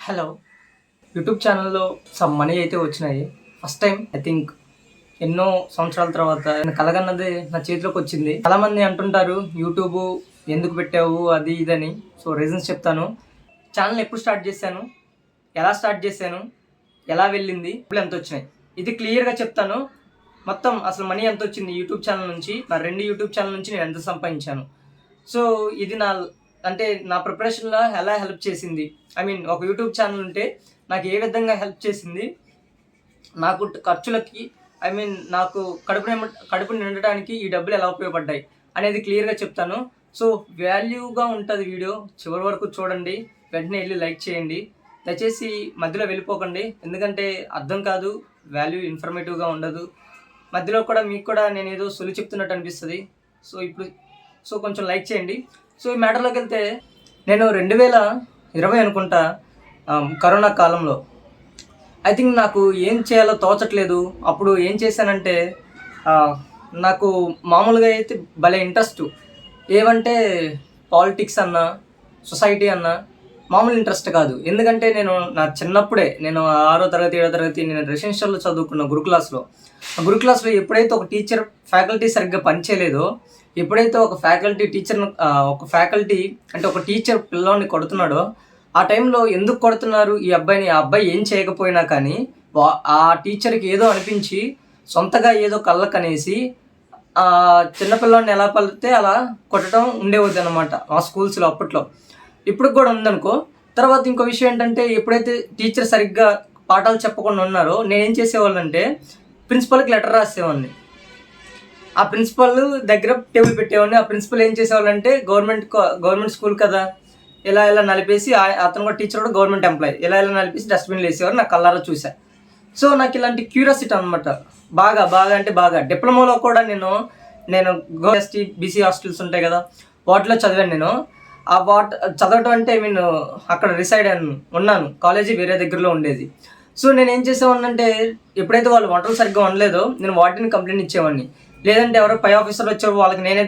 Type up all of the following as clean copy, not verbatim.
Hello. YouTube ఛానల్‌లో some money అయితే వచ్చినాయి. ఫస్ట్ టైం ఐ థింక్ ఎన్నో సంవత్సరాల తర్వాత నేను కలగన్నది నా చేతిలోకొచ్చింది. చాలామంది అంటుంటారు యూట్యూబు ఎందుకు పెట్టావు అది ఇదని. సో రీజన్స్ చెప్తాను. ఛానల్ ఎప్పుడు స్టార్ట్ చేశాను? ఎలా స్టార్ట్ చేశాను? ఎలా వెళ్ళింది? డబ్బులు ఎంతొచ్చినాయి? ఇది క్లియర్‌గా చెప్తాను. మొత్తం అసలు మనీ ఎంతొచ్చింది యూట్యూబ్ ఛానల్ నుంచి, నా 2 యూట్యూబ్ ఛానల్ నుంచి నేను ఎంత సంపాదించాను. సో ఇది నా ప్రిపరేషన్‌లో ఎలా హెల్ప్ చేసింది? ఐ మీన్ ఒక యూట్యూబ్ ఛానల్ ఉంటే నాకు ఏ విధంగా హెల్ప్ చేసింది? నాకు ఖర్చులకి ఐ మీన్ నాకు కడుపు నిండడానికి ఈ డబ్బులు ఎలా ఉపయోగపడ్డాయి అనేది క్లియర్‌గా చెప్తాను. సో వాల్యూగా ఉంటది వీడియో. చివరి వరకు చూడండి. వెంటనే ఎళ్లి లైక్ చేయండి. దయచేసి మధ్యలో వెళ్ళిపోకండి. ఎందుకంటే అర్థం కాదు. వాల్యూ ఇన్ఫర్మేటివ్‌గా ఉండదు. మధ్యలో కూడా మీకు కూడా నేనేదో సొల్లు చెప్తున్నట్టు అనిపిస్తది. సో కొంచెం లైక్ చేయండి. సో ఈ మ్యాటర్‌లోకెళ్తే నేను 2020 అనుకుంటా కరోనా కాలంలో ఐ థింక్ నాకు ఏం చేయాలో తోచట్లేదు. అప్పుడు ఏం చేశానంటే నాకు మామూలుగా అయితే భలే ఇంట్రెస్టు. ఏవంటే పాలిటిక్స్ అన్నా, సొసైటీ అన్నా మామూలు ఇంట్రెస్ట్ కాదు. ఎందుకంటే నా చిన్నప్పుడే నేను 6వ తరగతి, 7వ తరగతి నేను రెసిడెన్షియల్‌లో చదువుకున్న గురుకులాస్‌లో. ఆ గురుకులాస్‌లో ఎప్పుడైతే ఒక ఫ్యాకల్టీ సరిగ్గా పనిచేయలేదో, ఎప్పుడైతే ఒక ఫ్యాకల్టీ అంటే ఒక టీచర్ పిల్లోడిని కొడుతున్నాడో, ఆ టైంలో ఎందుకు కొడుతున్నారు ఈ అబ్బాయిని? ఆ అబ్బాయి ఏం చేయకపోయినా కానీ ఆ టీచర్‌కి ఏదో అనిపించి సొంతగా ఏదో కళ్ళకనేసి చిన్న పిల్లోడిని ఎలా పలికితే అలా కొట్టడం ఉండేవద్దనమాట మా స్కూల్స్‌లో అప్పట్లో. ఇప్పటికి కూడా ఉందనుకో. తర్వాత ఇంకో విషయం ఏంటంటే ఎప్పుడైతే టీచర్ సరిగ్గా పాఠాలు చెప్పకుండా ఉన్నారో నేనేం చేసేవాళ్ళంటే ప్రిన్సిపల్‌కి లెటర్ రాసేవాడిని. ఆ ప్రిన్సిపల్ దగ్గర టేబుల్ పెట్టేవాడిని. ఆ ప్రిన్సిపల్ ఏం చేసేవాళ్ళంటే గవర్నమెంట్ స్కూల్ కదా! ఇలా నలిపేసి అతను కూడా టీచర్ కూడా గవర్నమెంట్ ఎంప్లాయీ. ఇలా నలిపేసి డస్ట్‌బిన్‌లో వేసేవారు. నాకు కళ్ళారా చూసా. సో నాకు ఇలాంటి క్యూరియాసిటీ అనమాట. బాగా అంటే బాగా. డిప్లొమాలో కూడా నేను ఎస్టీ, బీసీ హాస్టల్స్ ఉంటాయి కదా! వాటిలో చదివాను నేను. చదవటం అంటే ఐ మీన్ అక్కడ ఉన్నాను. కాలేజీ వేరే దగ్గరలో ఉండేది. సో నేనేం చేసేవాడినంటే ఎప్పుడైతే వాళ్ళు వంటలు సరిగ్గా వండలేదో నేను వాటిని కంప్లెయింట్ ఇచ్చేవాడిని. లేదంటే ఎవరో పై ఆఫీసర్లు వచ్చారో వాళ్ళకి నేనే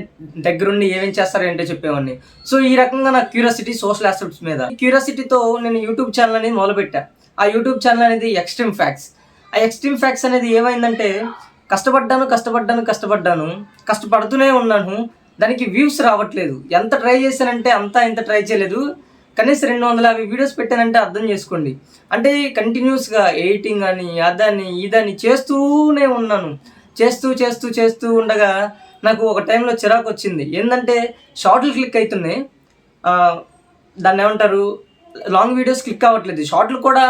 దగ్గరుండి ఏమేం చేస్తారో ఏంటో చెప్పేవాడిని. సో ఈ రకంగా నాకు క్యూరియాసిటీ సోషల్ ఆస్పెక్ట్స్ మీద. ఈ క్యూరియాసిటీతో నేను యూట్యూబ్ ఛానల్ అనేది మొదలుపెట్టా. ఆ యూట్యూబ్ ఛానల్ అనేది ఎక్స్‌ట్రీమ్ ఫ్యాక్ట్స్. ఆ ఎక్స్‌ట్రీమ్ ఫ్యాక్ట్స్ అనేది ఏమైందంటే కష్టపడ్డాను. కష్టపడుతూనే ఉన్నాను. దానికి వ్యూస్ రావట్లేదు. ఎంత ట్రై చేశానంటే ఇంత ట్రై చేయలేదు. కనీసం 250 వీడియోస్ పెట్టానంటే అర్థం చేసుకోండి. అంటే కంటిన్యూస్‌గా ఎడిటింగ్ అని, అదని, ఇదని చేస్తూనే ఉన్నాను. చేస్తూ ఉండగా నాకు ఒక టైంలో చిరాకొచ్చింది. ఏందంటే షార్ట్‌లు క్లిక్ అయితున్నాయి. దాన్నేమంటారు? లాంగ్ వీడియోస్ క్లిక్ అవ్వట్లేదు. షార్ట్‌లు కూడా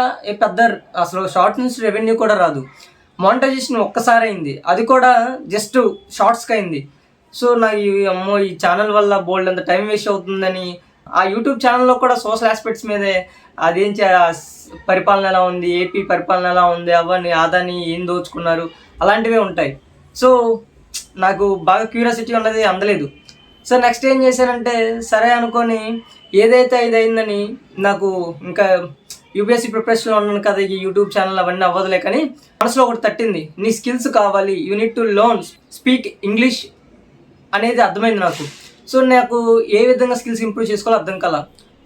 అసలు షార్ట్స్ నుంచి రెవెన్యూ కూడా రాదు. మానిటైజేషన్ ఒక్కసారి అయింది. అది కూడా జస్ట్ షార్ట్స్‌కి అయింది. సో అమ్మో! ఈ ఛానల్ వల్ల బోలెడంత టైం వేస్ట్ అవుతుందని ఆ యూట్యూబ్ ఛానల్‌లో కూడా సోషల్ ఆస్పెక్ట్స్ మీదే పరిపాలన ఎలా ఉంది? ఏపీ పరిపాలన ఎలా ఉంది? అవని, అదని ఏం దోచుకున్నారు? అలాంటివే ఉంటాయి. సో నాకు బాగా క్యూరియాసిటీ ఉన్నది అందలేదు. సో నెక్స్ట్ ఏం చేశానంటే సరే అనుకోని ఏదైతే ఇదయిందని నాకు ఇంకా యూపీఎస్సీ ప్రిపరేషన్‌లో ఉన్నాను కదా! ఈ యూట్యూబ్ ఛానల్ అవన్నీ అవ్వదులే కానీ మనసులో ఒకటి తట్టింది. నీ స్కిల్స్ కావాలి. You need to speak English అనేది అర్థమైంది నాకు. సో నాకు ఏ విధంగా స్కిల్స్ ఇంప్రూవ్ చేసుకోవాలో అర్థం కాల.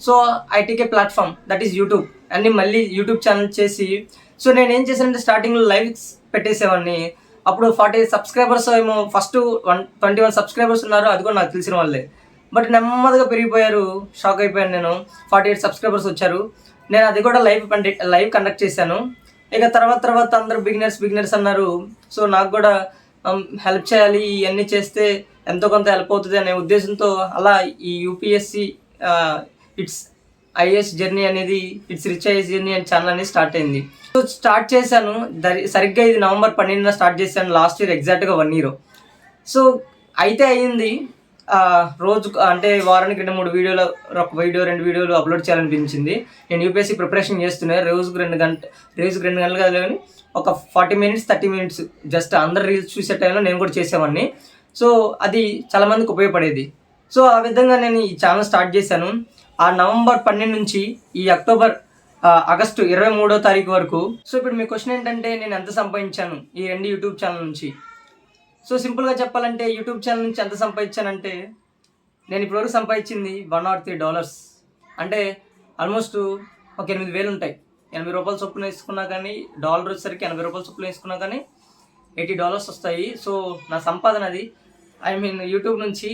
So I take a platform that is YouTube. అన్నీ మళ్ళీ యూట్యూబ్ ఛానల్ చేసి సో నేనేం చేశానంటే స్టార్టింగ్‌లో లైవ్స్ పెట్టేసేవాడిని. అప్పుడు 48 సబ్స్క్రైబర్స్ ఏమో ఫస్ట్ 21 సబ్స్క్రైబర్స్ ఉన్నారు. అది కూడా నాకు తెలిసిన వాళ్ళే. బట్ నెమ్మదిగా పెరిగిపోయారు. షాక్ అయిపోయాను నేను. 48 సబ్స్క్రైబర్స్ వచ్చారు. నేను అది కూడా లైవ్ కండక్ట్ చేశాను. ఇక తర్వాత అందరూ బిగినర్స్ అన్నారు. సో నాకు కూడా హెల్ప్ చేయాలి. ఇవన్నీ చేస్తే ఎంతో కొంత హెల్ప్ అవుతుంది అనే ఉద్దేశంతో అలా ఈ యూపీఎస్సీ ఇట్స్ ఐఏఎస్ జర్నీ అనేది రిచ్ ఐఏఎస్ జర్నీ అనే ఛానల్ అనేది స్టార్ట్ అయింది. సో స్టార్ట్ చేశాను. సరిగ్గా ఇది నవంబర్ 12న స్టార్ట్ చేశాను. లాస్ట్ ఇయర్ ఎగ్జాక్ట్‌గా 1 ఇయర్. సో అయితే అయ్యింది. రోజుకు అంటే వారానికి 2 వీడియోలు, ఒక వీడియో 2 వీడియోలు అప్లోడ్ చేయాలనిపించింది. నేను యూపీఎస్సీ ప్రిపరేషన్ చేస్తున్నా. రోజుకు 2 గంటలు కాదు కానీ ఒక 40 మినిట్స్ 30 మినిట్స్ జస్ట్ అందరు రీల్స్ చూసే టైంలో నేను కూడా చేసేవాడిని. సో అది చాలామందికి ఉపయోగపడేది. సో ఆ విధంగా నేను ఈ ఛానల్ స్టార్ట్ చేశాను. ఆ నవంబర్ 12 నుంచి ఈ ఆగస్టు 23వ తారీఖు వరకు. సో ఇప్పుడు మీ క్వశ్చన్ ఏంటంటే నేను ఎంత సంపాదించాను ఈ 2 యూట్యూబ్ ఛానల్ నుంచి? సో సింపుల్గా చెప్పాలంటే యూట్యూబ్ ఛానల్ నుంచి ఎంత సంపాదించానంటే నేను ఇప్పటివరకు సంపాదించింది $103. అంటే ఆల్మోస్ట్ ఒక 8,000 ఉంటాయి. 80 రూపాయల చొప్పున వేసుకున్నా కానీ, డాలర్ వచ్చేసరికి 80 రూపాయల చొప్పున వేసుకున్నా కానీ $80 వస్తాయి. సో నా సంపాదన అది, ఐ మీన్ యూట్యూబ్ నుంచి.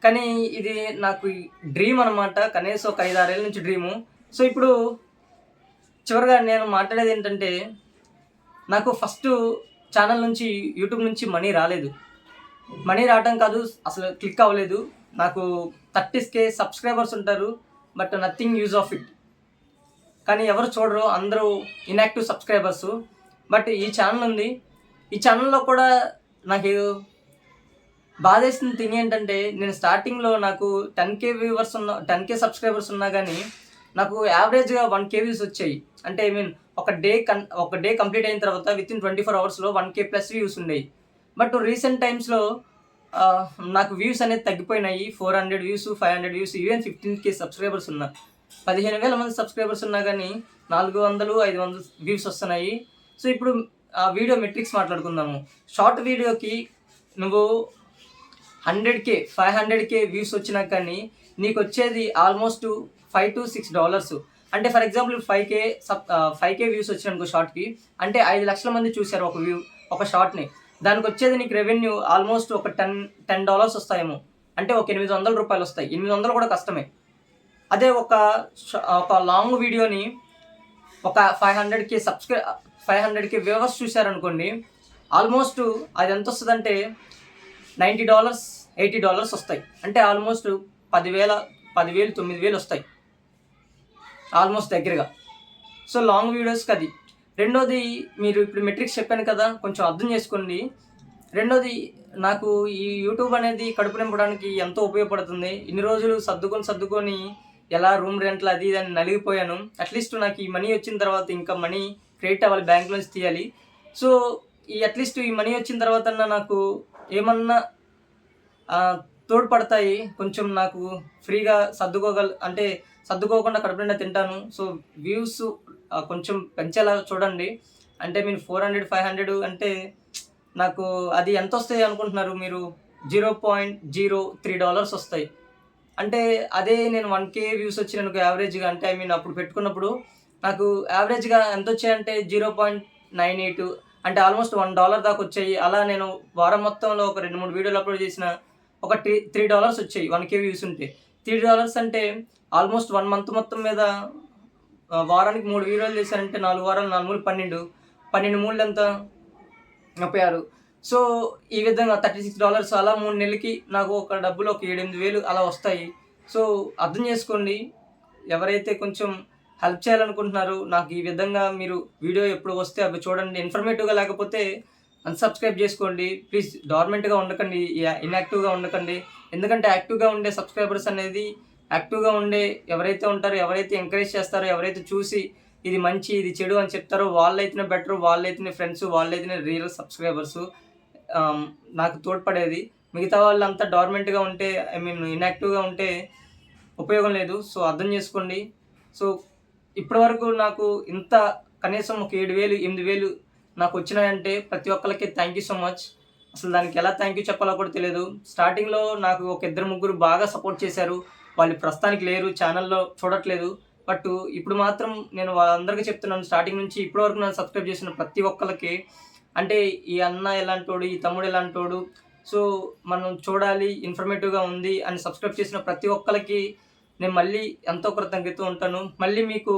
కానీ ఇది నాకు డ్రీమ్ అనమాట, కనీసం ఒక 5-6 ఏళ్ళ నుంచి డ్రీము. సో ఇప్పుడు చివరిగా నేను మాట్లాడేది ఏంటంటే, నాకు ఫస్ట్ ఛానల్ నుంచి యూట్యూబ్ నుంచి మనీ రాలేదు. మనీ రావటం కాదు, అసలు క్లిక్ అవ్వలేదు. నాకు 30K సబ్స్క్రైబర్స్ ఉంటారు, but nothing use of it. కానీ ఎవరు చూడరు, అందరూ ఇన్యాక్టివ్ సబ్స్క్రైబర్స్. బట్ ఈ ఛానల్ ఉంది, ఈ ఛానల్లో కూడా నాకు బాధేసిన థింగ్ ఏంటంటే, నేను స్టార్టింగ్లో నాకు 10K సబ్స్క్రైబర్స్ ఉన్నా కానీ నాకు యావరేజ్గా 1K వ్యూస్ వచ్చాయి. అంటే ఐ మీన్ ఒక డే కంప్లీట్ అయిన తర్వాత వితిన్ 24 అవర్స్లో 1K ప్లస్ వ్యూస్ ఉండేవి. బట్ రీసెంట్ టైమ్స్లో నాకు వ్యూస్ అనేది తగ్గిపోయినాయి. 400 views, 500 views, even 15K subscribers ఉన్నా, 15,000 మంది సబ్స్క్రైబర్స్ ఉన్నా కానీ 400, 500 వ్యూస్ వస్తున్నాయి. సో ఇప్పుడు ఆ వీడియో మెట్రిక్స్ మాట్లాడుకుందాము. షార్ట్ వీడియోకి నువ్వు 100K, 500K వ్యూస్ వచ్చినా కానీ నీకు వచ్చేది ఆల్మోస్ట్ $5 to $6. అంటే ఫర్ ఎగ్జాంపుల్ 5K వ్యూస్ వచ్చినానుకో షార్ట్కి, అంటే 5 లక్షల మంది చూశారు ఒక షార్ట్ని. దానికి వచ్చేది నీకు రెవెన్యూ ఆల్మోస్ట్ ఒక $10 వస్తాయేమో, అంటే ఒక $800 వస్తాయి. 800 కూడా కష్టమే. అదే ఒక లాంగ్ వీడియోని ఒక 500K వ్యూవర్స్ చూశారనుకోండి, ఆల్మోస్ట్ అది ఎంత వస్తుందంటే $90, $80 వస్తాయి. అంటే ఆల్మోస్ట్ 10,000, 9,000 వస్తాయి ఆల్మోస్ట్ దగ్గరగా. సో లాంగ్ వీడియోస్కి అది. రెండోది, మీరు ఇప్పుడు మెట్రిక్స్ చెప్పాను కదా, కొంచెం అర్థం చేసుకోండి. రెండోది, నాకు ఈ యూట్యూబ్ అనేది కడుపు నింపడానికి ఎంతో ఉపయోగపడుతుంది. ఇన్ని రోజులు సర్దుకొని ఎలా రూమ్ రెంట్లు అది అని నలిగిపోయాను. అట్లీస్ట్ నాకు ఈ మనీ వచ్చిన తర్వాత ఇంకా మనీ క్రెడిట్ అవ్వాలి, బ్యాంక్లోంచి తీయాలి. సో అట్లీస్ట్ ఈ మనీ వచ్చిన తర్వాత నాకు ఏమన్నా తోడ్పడతాయి, కొంచెం నాకు ఫ్రీగా సర్దుకోకుండా కడుపు నిండా తింటాను. సో వ్యూస్ కొంచెం పెంచేలా చూడండి. అంటే మీరు 400, 500 అంటే నాకు అది ఎంత వస్తాయి అనుకుంటున్నారు మీరు? $0.03 వస్తాయి. అంటే అదే నేను 1K వ్యూస్ వచ్చి నాకు యావరేజ్గా, అంటే ఐ మీన్ అప్పుడు పెట్టుకున్నప్పుడు నాకు యావరేజ్గా ఎంత వచ్చాయంటే 0.98, అంటే ఆల్మోస్ట్ $1 దాకా వచ్చాయి. అలా నేను వారం మొత్తంలో ఒక 2-3 వీడియోలు అప్లోడ్ చేసిన ఒక $3 వచ్చాయి 1K వ్యూస్ ఉంటే. $3 అంటే ఆల్మోస్ట్ 1 మంత్ మొత్తం మీద వారానికి 3 వీడియోలు చేశానంటే 4 వారాలు, 4 మూడు 12, 12 మూడు ఎంత? 36. సో ఈ విధంగా $36 అలా 3 నెలలకి నాకు ఒక డబ్బులు ఒక 7-8 అలా వస్తాయి. సో అర్థం చేసుకోండి, ఎవరైతే కొంచెం హెల్ప్ చేయాలనుకుంటున్నారో నాకు ఈ విధంగా మీరు వీడియో ఎప్పుడు వస్తే అవి చూడండి. ఇన్ఫర్మేటివ్గా లేకపోతే అన్సబ్స్క్రైబ్ చేసుకోండి ప్లీజ్. డార్మెంట్గా ఉండకండి, ఇన్యాక్టివ్గా ఉండకండి. ఎందుకంటే యాక్టివ్గా ఉండే సబ్స్క్రైబర్స్ అనేది, యాక్టివ్గా ఉండే ఎవరైతే ఉంటారో, ఎవరైతే ఎంకరేజ్ చేస్తారో, ఎవరైతే చూసి ఇది మంచి ఇది చెడు అని చెప్తారో వాళ్ళైతేనే బెటర్, వాళ్ళైతేనే ఫ్రెండ్స్, వాళ్ళైతేనే రియల్ సబ్స్క్రైబర్స్ నాకు తోడ్పడేది. మిగతా వాళ్ళంతా డార్మెంట్గా ఉంటే, ఐ మీన్ ఇన్యాక్టివ్గా ఉంటే ఉపయోగం లేదు. సో అర్థం చేసుకోండి. సో ఇప్పటివరకు నాకు ఇంత కనీసం ఒక 7,000, 8,000 నాకు వచ్చినాయంటే ప్రతి ఒక్కరికి థ్యాంక్ యూ సో మచ్. అసలు దానికి ఎలా థ్యాంక్ యూ చెప్పాలో కూడా తెలియదు. స్టార్టింగ్లో నాకు ఒక 2-3 బాగా సపోర్ట్ చేశారు. వాళ్ళు ప్రస్తుతానికి లేరు, ఛానల్లో చూడట్లేదు. బట్ ఇప్పుడు మాత్రం నేను వాళ్ళందరికీ చెప్తున్నాను, స్టార్టింగ్ నుంచి ఇప్పటివరకు నన్ను సబ్స్క్రైబ్ చేసిన ప్రతి ఒక్కరికి, అంటే ఈ అన్న ఎలాంటోడు, ఈ తమ్ముడు ఎలాంటోడు, సో మనం చూడాలి, ఇన్ఫర్మేటివ్గా ఉంది అని సబ్స్క్రైబ్ చేసిన ప్రతి ఒక్కరికి నేను మళ్ళీ ఎంతో కృతజ్ఞత ఉంటాను. మళ్ళీ మీకు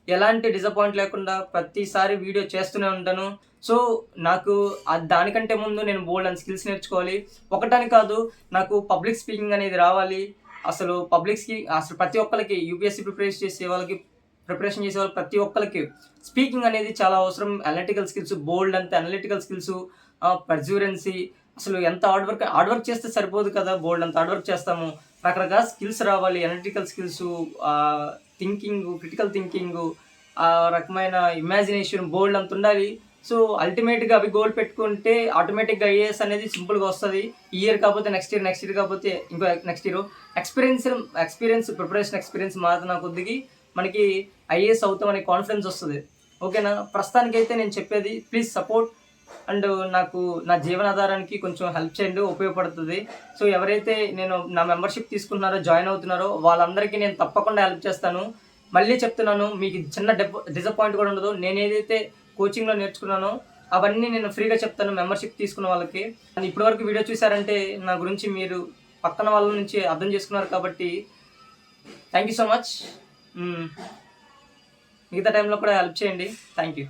ఎలాంటి డిసప్పాయింట్ లేకుండా ప్రతిసారి వీడియో చేస్తూనే ఉంటాను. సో నాకు దానికంటే ముందు నేను బోల్డ్ అండ్ స్కిల్స్ నేర్చుకోవాలి. ఒకటని కాదు, నాకు పబ్లిక్ స్పీకింగ్ అనేది రావాలి. అసలు ప్రతి ఒక్కరికి, యూపీఎస్సీ ప్రిపరేషన్ చేసే వాళ్ళకి ప్రతి ఒక్కరికి స్పీకింగ్ అనేది చాలా అవసరం. అనలిటికల్ స్కిల్స్, బోల్డ్ అంతే అనలిటికల్ స్కిల్స్, పర్జ్యూరెన్సీ, అసలు ఎంత హార్డ్ వర్క్ చేస్తే సరిపోదు కదా, బోల్డ్ అంత హార్డ్ వర్క్ చేస్తాము. రకరకాల స్కిల్స్ రావాలి, analytical skills, thinking, critical thinking, ఆ రకమైన ఇమాజినేషన్ బోల్డ్ అంత ఉండాలి. సో అల్టిమేట్గా అవి గోల్ పెట్టుకుంటే ఆటోమేటిక్గా ఐఏఎస్ అనేది సింపుల్గా వస్తుంది. ఈ ఇయర్ కాకపోతే నెక్స్ట్ ఇయర్ కాకపోతే ఇంకో నెక్స్ట్ ఇయర్. ప్రిపరేషన్ ఎక్స్పీరియన్స్ మారుతున్న కొద్దికి మనకి ఐఏఎస్ అవుతామనే కాన్ఫిడెన్స్ వస్తుంది. ఓకేనా? ప్రస్తుతానికైతే నేను చెప్పేది ప్లీజ్ సపోర్ట్ అండ్ నాకు నా జీవనాధారానికి కొంచెం హెల్ప్ చేయండి, ఉపయోగపడుతుంది. సో ఎవరైతే నా మెంబర్షిప్ తీసుకుంటున్నారో, జాయిన్ అవుతున్నారో వాళ్ళందరికీ నేను తప్పకుండా హెల్ప్ చేస్తాను. మళ్ళీ చెప్తున్నాను, మీకు చిన్న డిసప్పాయింట్ కూడా ఉండదు. నేను ఏదైతే కోచింగ్లో నేర్చుకున్నానో అవన్నీ నేను ఫ్రీగా చెప్తాను మెంబర్షిప్ తీసుకున్న వాళ్ళకి. అండ్ ఇప్పటివరకు వీడియో చూసారంటే నా గురించి మీరు పక్కన వాళ్ళ నుంచి అర్థం చేసుకున్నారు కాబట్టి థ్యాంక్ యూ సో మచ్. మిగతా టైంలో కూడా హెల్ప్ చేయండి. Thank you.